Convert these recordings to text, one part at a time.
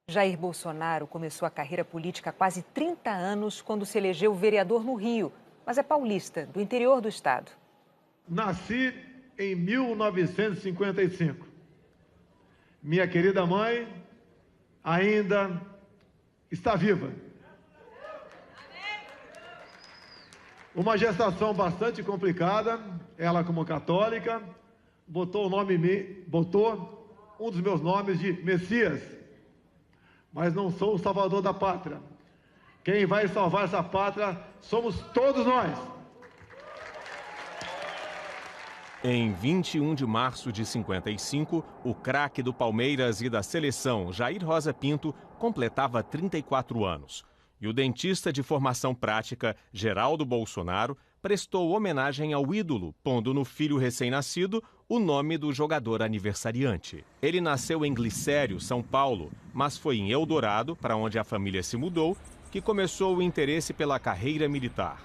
Jair Bolsonaro começou a carreira política há quase 30 anos quando se elegeu vereador no Rio, mas é paulista, do interior do estado. Nasci em 1955. Minha querida mãe ainda está viva. Uma gestação bastante complicada, ela como católica, botou um dos meus nomes de Messias, mas não sou o salvador da pátria. Quem vai salvar essa pátria somos todos nós. Em 21 de março de 55, o craque do Palmeiras e da seleção, Jair Rosa Pinto, completava 34 anos. E o dentista de formação prática, Geraldo Bolsonaro, prestou homenagem ao ídolo, pondo no filho recém-nascido o nome do jogador aniversariante. Ele nasceu em Glicério, São Paulo, mas foi em Eldorado, para onde a família se mudou, que começou o interesse pela carreira militar.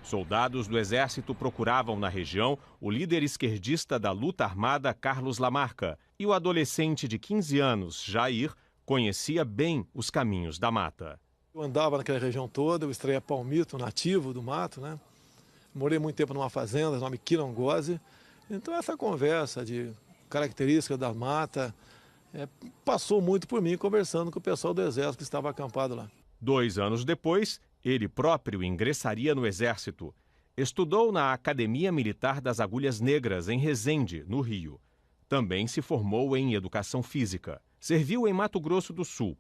Soldados do Exército procuravam na região o líder esquerdista da luta armada, Carlos Lamarca, e o adolescente de 15 anos, Jair, conhecia bem os caminhos da mata. Eu andava naquela região toda, eu extraía palmito nativo do mato, né? Morei muito tempo numa fazenda, nome Quilongose. Então essa conversa de características da mata passou muito por mim conversando com o pessoal do Exército que estava acampado lá. 2 anos depois, ele próprio ingressaria no Exército. Estudou na Academia Militar das Agulhas Negras, em Resende, no Rio. Também se formou em Educação Física. Serviu em Mato Grosso do Sul.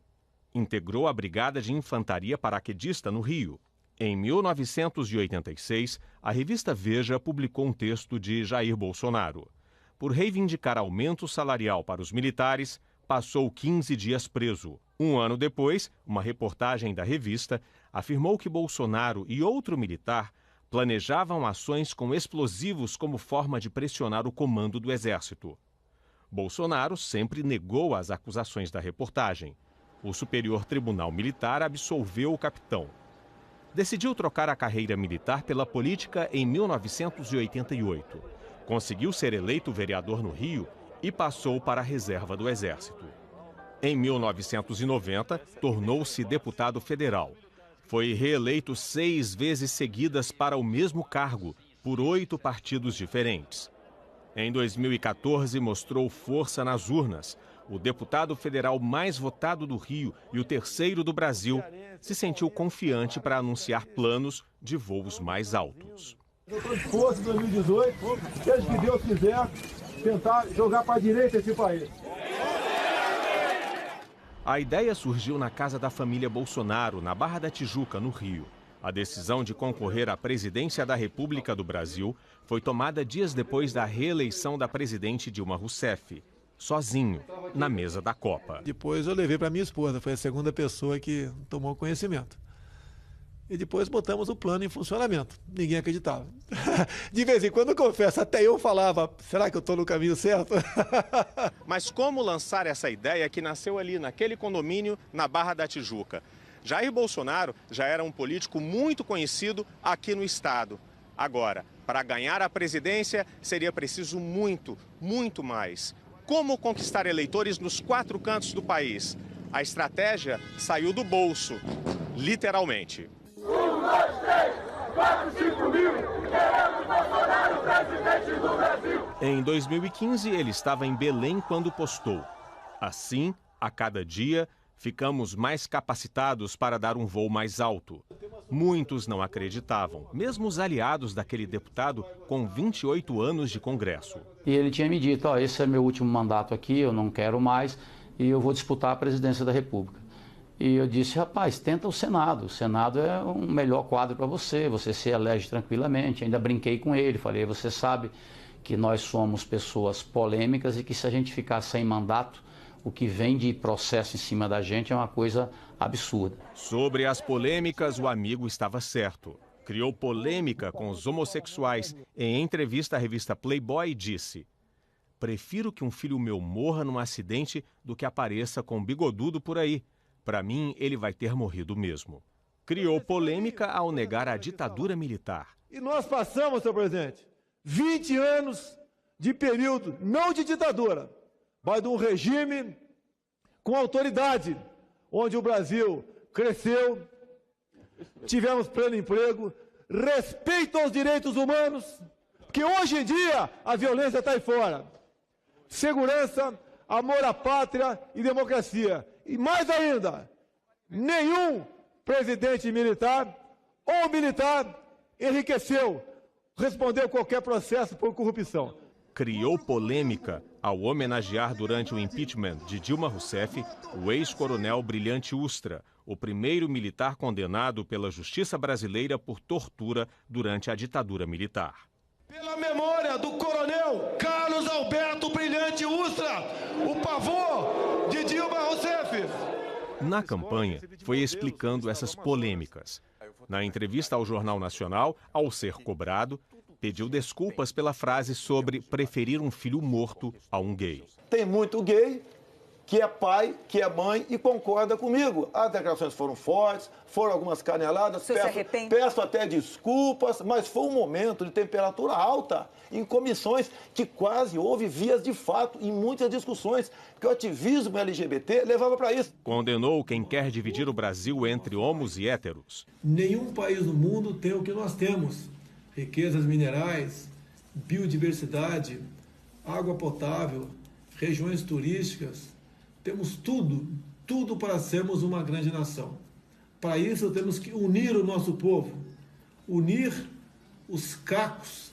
Integrou a Brigada de Infantaria Paraquedista no Rio. Em 1986, a revista Veja publicou um texto de Jair Bolsonaro. Por reivindicar aumento salarial para os militares, passou 15 dias preso. 1 ano depois, uma reportagem da revista afirmou que Bolsonaro e outro militar planejavam ações com explosivos como forma de pressionar o comando do Exército. Bolsonaro sempre negou as acusações da reportagem. O Superior Tribunal Militar absolveu o capitão. Decidiu trocar a carreira militar pela política em 1988. Conseguiu ser eleito vereador no Rio e passou para a reserva do Exército. Em 1990, tornou-se deputado federal. Foi reeleito 6 vezes seguidas para o mesmo cargo, por 8 partidos diferentes. Em 2014, mostrou força nas urnas. O deputado federal mais votado do Rio e o terceiro do Brasil se sentiu confiante para anunciar planos de voos mais altos. Eu estou disposto em 2018, seja que Deus quiser, tentar jogar para a direita esse país. A ideia surgiu na casa da família Bolsonaro, na Barra da Tijuca, no Rio. A decisão de concorrer à presidência da República do Brasil foi tomada dias depois da reeleição da presidente Dilma Rousseff, sozinho, na mesa da Copa. Depois eu levei para minha esposa, foi a segunda pessoa que tomou conhecimento. E depois botamos o plano em funcionamento. Ninguém acreditava. De vez em quando, eu confesso, até eu falava, será que eu estou no caminho certo? Mas como lançar essa ideia que nasceu ali, naquele condomínio, na Barra da Tijuca? Jair Bolsonaro já era um político muito conhecido aqui no estado. Agora, para ganhar a presidência, seria preciso muito, muito mais. Como conquistar eleitores nos 4 cantos do país? A estratégia saiu do bolso, literalmente. 1, 2, 3, 4, 5 mil, queremos Bolsonaro, presidente do Brasil. Em 2015, ele estava em Belém quando postou: assim, a cada dia, ficamos mais capacitados para dar um voo mais alto. Muitos não acreditavam, mesmo os aliados daquele deputado com 28 anos de Congresso. E ele tinha me dito, esse é meu último mandato aqui, eu não quero mais e eu vou disputar a presidência da República. E eu disse, rapaz, tenta o Senado é um melhor quadro para você se elege tranquilamente. Ainda brinquei com ele, falei, você sabe que nós somos pessoas polêmicas e que se a gente ficar sem mandato, o que vem de processo em cima da gente é uma coisa absurda. Sobre as polêmicas, o amigo estava certo. Criou polêmica com os homossexuais. Em entrevista à revista Playboy, disse: prefiro que um filho meu morra num acidente do que apareça com um bigodudo por aí. Para mim, ele vai ter morrido mesmo. Criou polêmica ao negar a ditadura militar. E nós passamos, senhor presidente, 20 anos de período, não de ditadura, mas de um regime com autoridade, onde o Brasil cresceu, tivemos pleno emprego, respeito aos direitos humanos, que hoje em dia a violência está aí fora. Segurança, amor à pátria e democracia. E mais ainda, nenhum presidente militar ou militar enriqueceu, respondeu qualquer processo por corrupção. Criou polêmica ao homenagear durante o impeachment de Dilma Rousseff o ex-coronel Brilhante Ustra, o primeiro militar condenado pela justiça brasileira por tortura durante a ditadura militar. Pela memória do coronel Carlos Alberto Brilhante Ustra, o pavor de Dilma Rousseff. Na campanha, foi explicando essas polêmicas. Na entrevista ao Jornal Nacional, ao ser cobrado, pediu desculpas pela frase sobre preferir um filho morto a um gay. Tem muito gay que é pai, que é mãe e concorda comigo. As declarações foram fortes, foram algumas caneladas. Você se arrepende? Peço até desculpas, mas foi um momento de temperatura alta em comissões que quase houve vias de fato em muitas discussões, que o ativismo LGBT levava para isso. Condenou quem quer dividir o Brasil entre homos e héteros. Nenhum país no mundo tem o que nós temos. Riquezas minerais, biodiversidade, água potável, regiões turísticas. Temos tudo para sermos uma grande nação. Para isso temos que unir o nosso povo, unir os cacos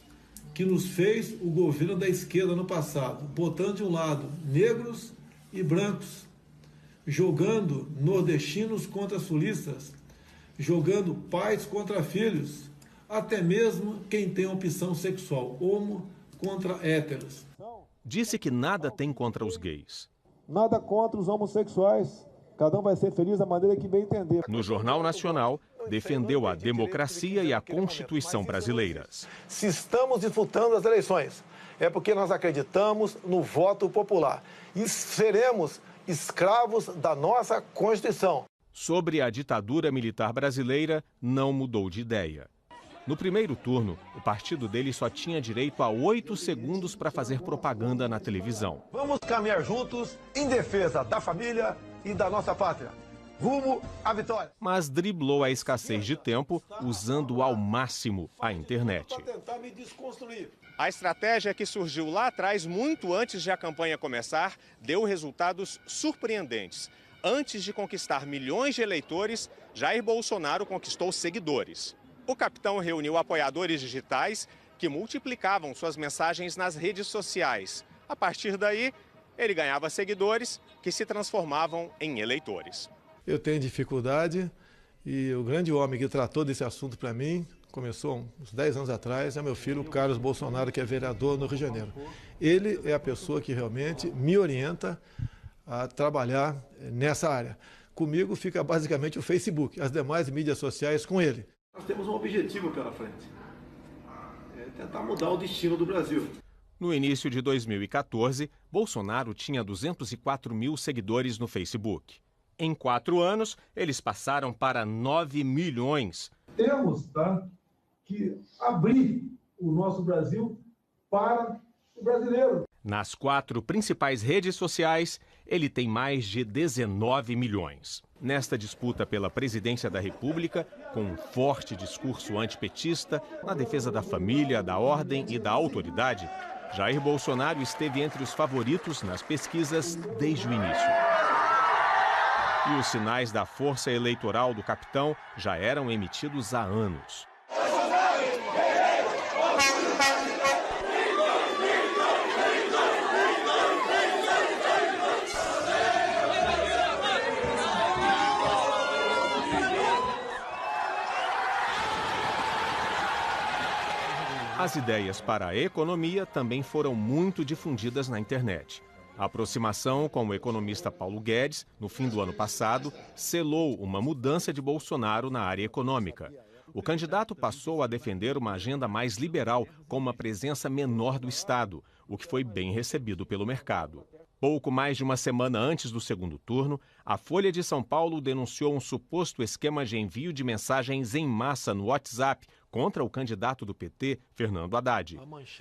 que nos fez o governo da esquerda no passado, botando de um lado negros e brancos, jogando nordestinos contra sulistas, jogando pais contra filhos, até mesmo quem tem opção sexual, homo contra héteros. Disse que nada tem contra os gays. Nada contra os homossexuais. Cada um vai ser feliz da maneira que bem entender. No Jornal Nacional, defendeu a democracia e a Constituição brasileiras. Se estamos disputando as eleições, é porque nós acreditamos no voto popular e seremos escravos da nossa Constituição. Sobre a ditadura militar brasileira, não mudou de ideia. No primeiro turno, o partido dele só tinha direito a 8 segundos para fazer propaganda na televisão. Vamos caminhar juntos em defesa da família e da nossa pátria. Rumo à vitória. Mas driblou a escassez de tempo usando ao máximo a internet. A estratégia que surgiu lá atrás, muito antes de a campanha começar, deu resultados surpreendentes. Antes de conquistar milhões de eleitores, Jair Bolsonaro conquistou seguidores. O capitão reuniu apoiadores digitais que multiplicavam suas mensagens nas redes sociais. A partir daí, ele ganhava seguidores que se transformavam em eleitores. Eu tenho dificuldade e o grande homem que tratou desse assunto para mim, começou uns 10 anos atrás, é meu filho Carlos Bolsonaro, que é vereador no Rio de Janeiro. Ele é a pessoa que realmente me orienta a trabalhar nessa área. Comigo fica basicamente o Facebook, as demais mídias sociais com ele. Nós temos um objetivo pela frente, é tentar mudar o destino do Brasil. No início de 2014, Bolsonaro tinha 204 mil seguidores no Facebook. Em 4 anos, eles passaram para 9 milhões. Temos que abrir o nosso Brasil para o brasileiro. Nas 4 principais redes sociais, ele tem mais de 19 milhões. Nesta disputa pela presidência da República, com um forte discurso antipetista, na defesa da família, da ordem e da autoridade, Jair Bolsonaro esteve entre os favoritos nas pesquisas desde o início. E os sinais da força eleitoral do capitão já eram emitidos há anos. As ideias para a economia também foram muito difundidas na internet. A aproximação com o economista Paulo Guedes, no fim do ano passado, selou uma mudança de Bolsonaro na área econômica. O candidato passou a defender uma agenda mais liberal, com uma presença menor do Estado, o que foi bem recebido pelo mercado. Pouco mais de uma semana antes do segundo turno, a Folha de São Paulo denunciou um suposto esquema de envio de mensagens em massa no WhatsApp contra o candidato do PT, Fernando Haddad.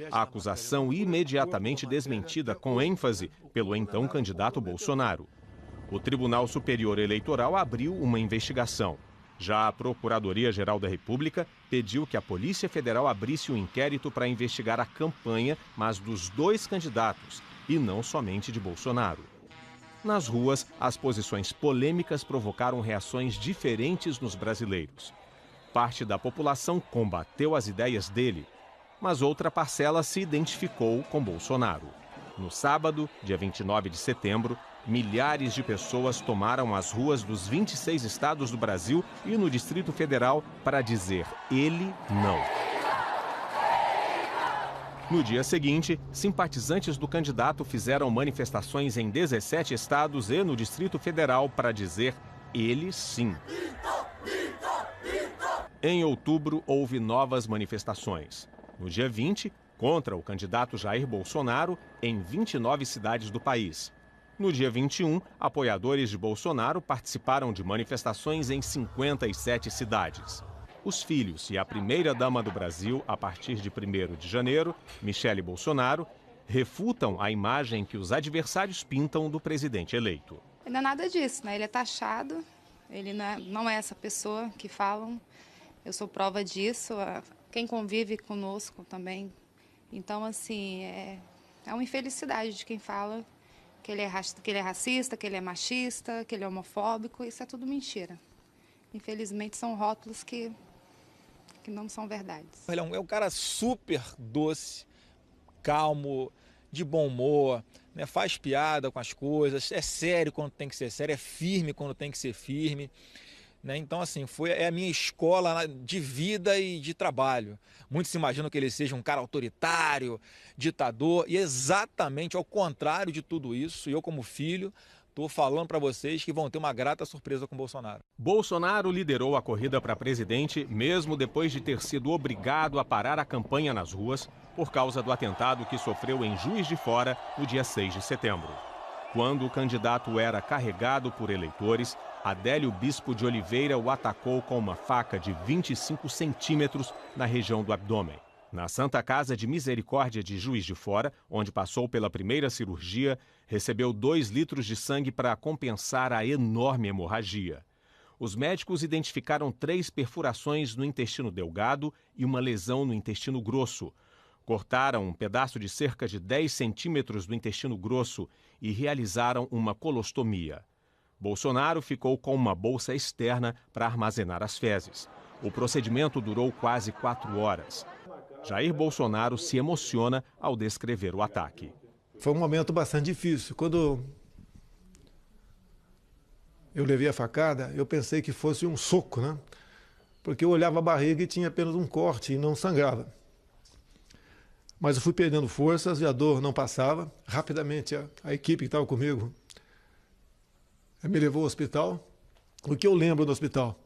A acusação imediatamente desmentida com ênfase pelo então candidato Bolsonaro. O Tribunal Superior Eleitoral abriu uma investigação. Já a Procuradoria-Geral da República pediu que a Polícia Federal abrisse um inquérito para investigar a campanha, mas dos dois candidatos, e não somente de Bolsonaro. Nas ruas, as posições polêmicas provocaram reações diferentes nos brasileiros. Parte da população combateu as ideias dele, mas outra parcela se identificou com Bolsonaro. No sábado, dia 29 de setembro, milhares de pessoas tomaram as ruas dos 26 estados do Brasil e no Distrito Federal para dizer ele não. No dia seguinte, simpatizantes do candidato fizeram manifestações em 17 estados e no Distrito Federal para dizer ele sim. Em outubro, houve novas manifestações. No dia 20, contra o candidato Jair Bolsonaro, em 29 cidades do país. No dia 21, apoiadores de Bolsonaro participaram de manifestações em 57 cidades. Os filhos e a primeira-dama do Brasil, a partir de 1º de janeiro, Michele Bolsonaro, refutam a imagem que os adversários pintam do presidente eleito. Não é nada disso, né? Ele é taxado, ele não é essa pessoa que falam. Eu sou prova disso, quem convive conosco também. Então, assim, é uma infelicidade de quem fala que ele é racista, que ele é machista, que ele é homofóbico. Isso é tudo mentira. Infelizmente, são rótulos que não são verdades. Ele é um cara super doce, calmo, de bom humor, né? Faz piada com as coisas, é sério quando tem que ser sério, é firme quando tem que ser firme. Né? Então, assim, é a minha escola de vida e de trabalho. Muitos imaginam que ele seja um cara autoritário, ditador, e exatamente ao contrário de tudo isso. Eu, como filho, estou falando para vocês que vão ter uma grata surpresa com Bolsonaro. Bolsonaro liderou a corrida para presidente, mesmo depois de ter sido obrigado a parar a campanha nas ruas por causa do atentado que sofreu em Juiz de Fora no dia 6 de setembro. Quando o candidato era carregado por eleitores, Adélio Bispo de Oliveira o atacou com uma faca de 25 centímetros na região do abdômen. Na Santa Casa de Misericórdia de Juiz de Fora, onde passou pela primeira cirurgia, recebeu 2 litros de sangue para compensar a enorme hemorragia. Os médicos identificaram 3 perfurações no intestino delgado e uma lesão no intestino grosso. Cortaram um pedaço de cerca de 10 centímetros do intestino grosso e realizaram uma colostomia. Bolsonaro ficou com uma bolsa externa para armazenar as fezes. O procedimento durou quase 4 horas. Jair Bolsonaro se emociona ao descrever o ataque. Foi um momento bastante difícil. Quando eu levei a facada, eu pensei que fosse um soco, né? Porque eu olhava a barriga e tinha apenas um corte e não sangrava. Mas eu fui perdendo forças e a dor não passava. Rapidamente a equipe que estava comigo me levou ao hospital. O que eu lembro do hospital?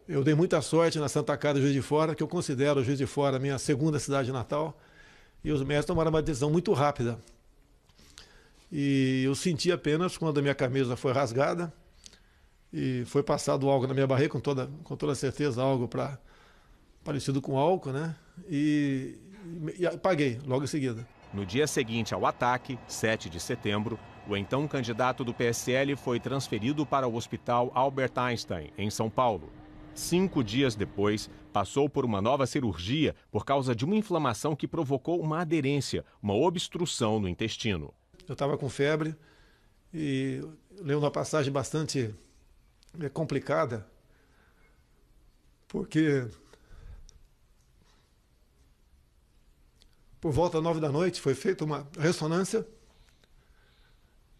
Eu dei muita sorte na Santa Casa de Juiz de Fora, que eu considero Juiz de Fora a minha segunda cidade natal, e os médicos tomaram uma decisão muito rápida. E eu senti apenas quando a minha camisa foi rasgada e foi passado algo na minha barriga, com toda certeza, algo parecido com álcool, né? E apaguei logo em seguida. No dia seguinte ao ataque, 7 de setembro, o então candidato do PSL foi transferido para o Hospital Albert Einstein, em São Paulo. 5 dias depois, passou por uma nova cirurgia por causa de uma inflamação que provocou uma aderência, uma obstrução no intestino. Eu estava com febre e lembro uma passagem bastante complicada, porque por volta das 9 da noite foi feita uma ressonância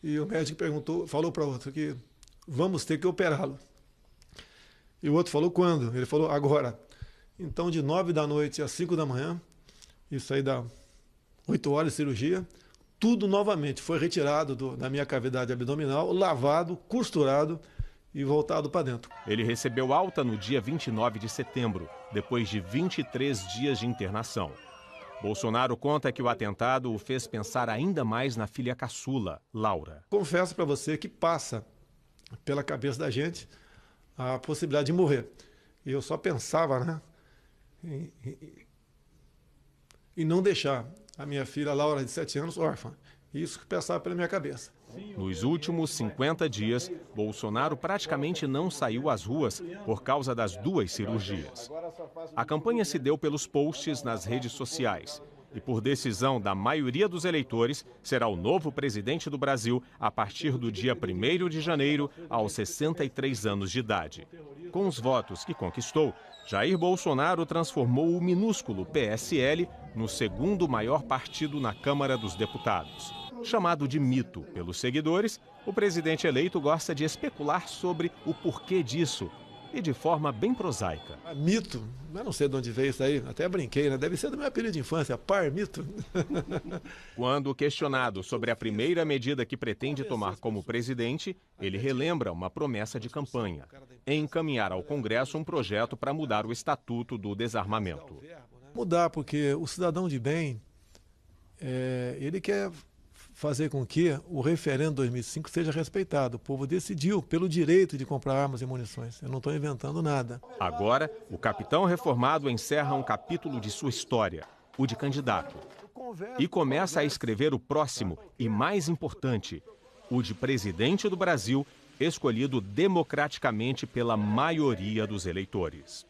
e o médico falou para o outro que vamos ter que operá-lo. E o outro falou quando? Ele falou agora. Então de 9 da noite às 5 da manhã, isso aí dá 8 horas de cirurgia, tudo novamente foi retirado da minha cavidade abdominal, lavado, costurado e voltado para dentro. Ele recebeu alta no dia 29 de setembro, depois de 23 dias de internação. Bolsonaro conta que o atentado o fez pensar ainda mais na filha caçula, Laura. Confesso para você que passa pela cabeça da gente a possibilidade de morrer. E eu só pensava, né, em não deixar a minha filha Laura, de 7 anos, órfã. Isso que passava pela minha cabeça. Nos últimos 50 dias, Bolsonaro praticamente não saiu às ruas por causa das 2 cirurgias. A campanha se deu pelos posts nas redes sociais e, por decisão da maioria dos eleitores, será o novo presidente do Brasil a partir do dia 1º de janeiro, aos 63 anos de idade. Com os votos que conquistou, Jair Bolsonaro transformou o minúsculo PSL no segundo maior partido na Câmara dos Deputados. Chamado de mito pelos seguidores, o presidente eleito gosta de especular sobre o porquê disso e de forma bem prosaica. Mito, eu não sei de onde veio isso aí, até brinquei, né? Deve ser do meu apelido de infância, par mito. Quando questionado sobre a primeira medida que pretende tomar como presidente, ele relembra uma promessa de campanha: encaminhar ao Congresso um projeto para mudar o Estatuto do Desarmamento. Mudar, porque o cidadão de bem, ele quer fazer com que o referendo de 2005 seja respeitado. O povo decidiu pelo direito de comprar armas e munições. Eu não estou inventando nada. Agora, o capitão reformado encerra um capítulo de sua história, o de candidato. E começa a escrever o próximo e mais importante, o de presidente do Brasil, escolhido democraticamente pela maioria dos eleitores.